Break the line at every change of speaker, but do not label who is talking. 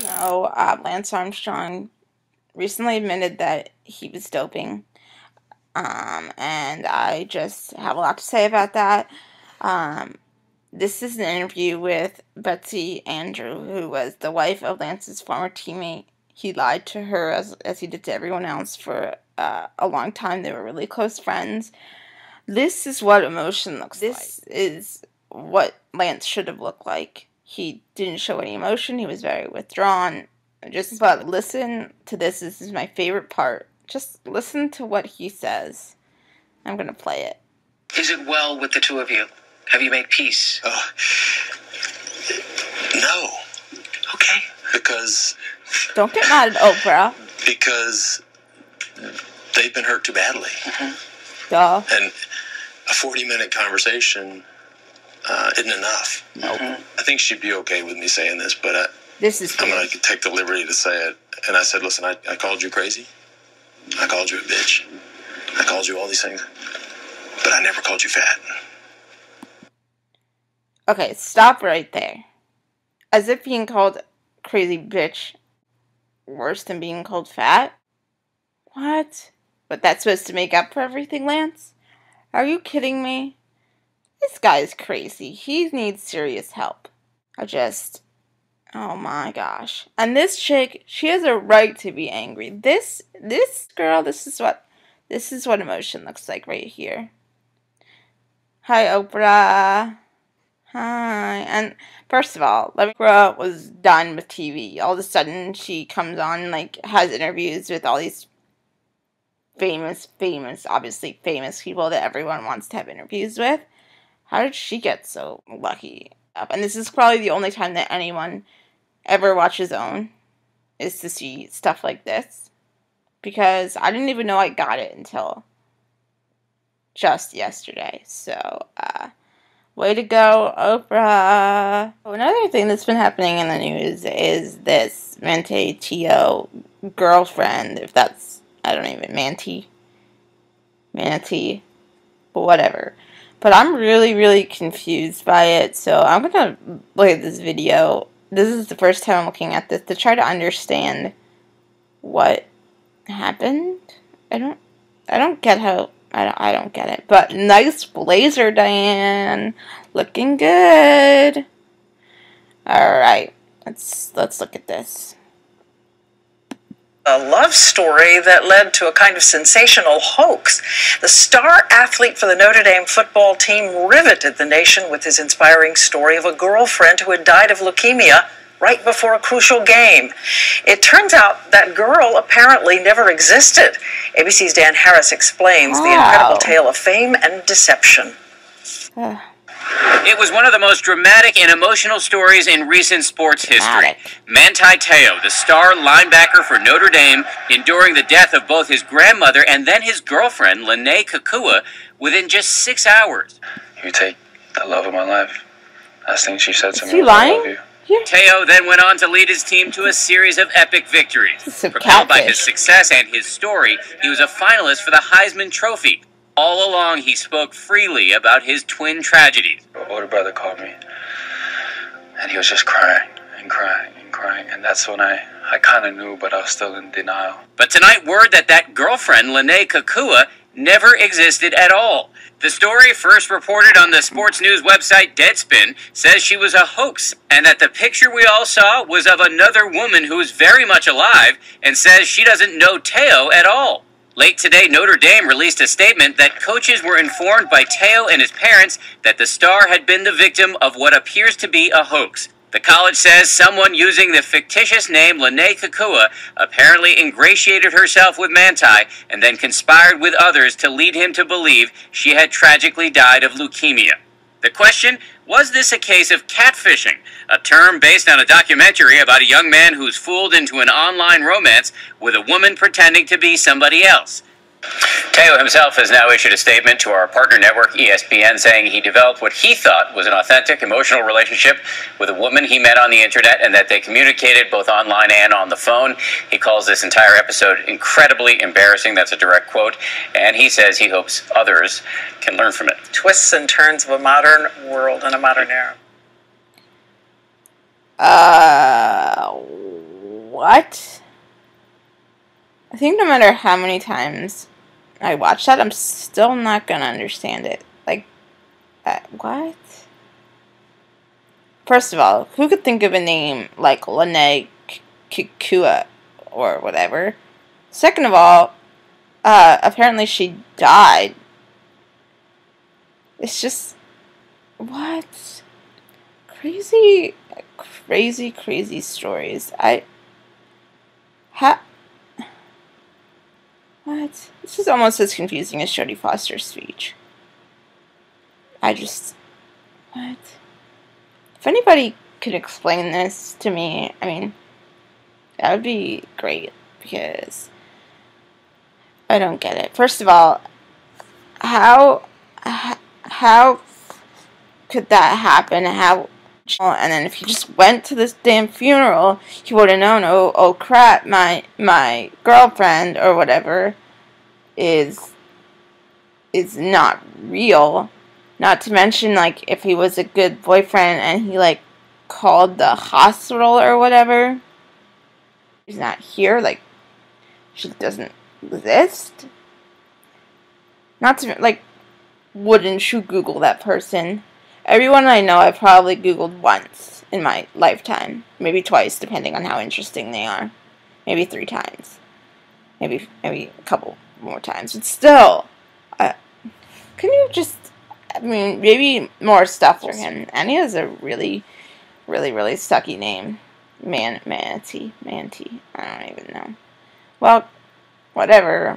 No, Lance Armstrong recently admitted that he was doping. And I just have a lot to say about that. This is an interview with Betsy Andrew, who was the wife of Lance's former teammate. He lied to her as he did to everyone else for a long time. They were really close friends. This is what emotion looks like. This is what Lance should have looked like. He didn't show any emotion. He was very withdrawn. Just but listen to this. This is my favorite part. Just listen to what he says. I'm going to play it.
Is it well with the two of you? Have you made peace?
Oh, no.
Okay.
Because...
Don't get mad at Oprah.
Because they've been hurt too badly.
Mm-hmm. Duh.
And a 40-minute conversation isn't enough.
Nope.
I think she'd be okay with me saying this, but
this is
I'm going to take the liberty to say it. And I said, listen, I called you crazy. I called you a bitch. I called you all these things. But I never called you fat.
Okay, stop right there. As if being called crazy bitch worse than being called fat? What? But that's supposed to make up for everything, Lance? Are you kidding me? This guy is crazy. He needs serious help. Oh my gosh. And this chick, she has a right to be angry. This girl, this is what emotion looks like right here. Hi, Oprah. Hi. And first of all, Oprah was done with TV. All of a sudden, she comes on, like, has interviews with all these obviously famous people that everyone wants to have interviews with. How did she get so lucky? And this is probably the only time that anyone ever watches OWN is to see stuff like this. Because I didn't even know I got it until just yesterday. So, way to go, Oprah. Another thing that's been happening in the news is this Manti Teo girlfriend, if that's, I don't even, Manti, but whatever. But I'm really, really confused by it, so I'm gonna look at this video. This is the first time I'm looking at this to try to understand what happened. I don't get how, I don't get it. But nice blazer, Diane. Looking good. Alright, let's look at this.
A love story that led to a kind of sensational hoax. The star athlete for the Notre Dame football team riveted the nation with his inspiring story of a girlfriend who had died of leukemia right before a crucial game. It turns out that girl apparently never existed. ABC's Dan Harris explains the incredible tale of fame and deception.
It was one of the most dramatic and emotional stories in recent sports history. Manti Teo, the star linebacker for Notre Dame, enduring the death of both his grandmother and then his girlfriend, Lene Kekua, within just 6 hours.
You take the love of my life. Last thing she said to me
was, I love you. Yeah.
Teo then went on to lead his team to a series of epic victories. Propelled by his success and his story, he was a finalist for the Heisman Trophy. All along, he spoke freely about his twin tragedies.
My older brother called me, and he was just crying and crying and crying, and that's when I kind of knew, but I was still in denial.
But tonight, word that girlfriend, Lene Kekua, never existed at all. The story, first reported on the sports news website Deadspin, says she was a hoax, and that the picture we all saw was of another woman who is very much alive, and says she doesn't know Teo at all. Late today, Notre Dame released a statement that coaches were informed by Teo and his parents that the star had been the victim of what appears to be a hoax. The college says someone using the fictitious name Lene Kekua apparently ingratiated herself with Manti and then conspired with others to lead him to believe she had tragically died of leukemia. The question, was this a case of catfishing, a term based on a documentary about a young man who's fooled into an online romance with a woman pretending to be somebody else? Teo himself has now issued a statement to our partner network ESPN saying he developed what he thought was an authentic emotional relationship with a woman he met on the internet and that they communicated both online and on the phone. He calls this entire episode incredibly embarrassing. That's a direct quote. And he says he hopes others can learn from it.
Twists and turns of a modern world and a modern era.
what? I think no matter how many times I watch that, I'm still not gonna understand it. Like, what? First of all, who could think of a name like Lene Kikua or whatever? Second of all, apparently she died. It's just, what? Crazy, crazy, crazy stories. What? This is almost as confusing as Jodie Foster's speech. What? If anybody could explain this to me, I mean, that would be great, because I don't get it. First of all, how could that happen? And then if you just went to this damn funeral, you would have known, oh crap, my girlfriend or whatever is not real. Not to mention, like, if he was a good boyfriend and he, like, called the hospital or whatever, she's not here, like, she doesn't exist. Not to, like, wouldn't you Google that person? Everyone I know I've probably Googled once in my lifetime. Maybe twice, depending on how interesting they are. Maybe 3 times. Maybe a couple more times. But still, can you just, I mean, maybe more stuff for him. And he has a really, really, really sucky name. Manti. I don't even know. Well, whatever.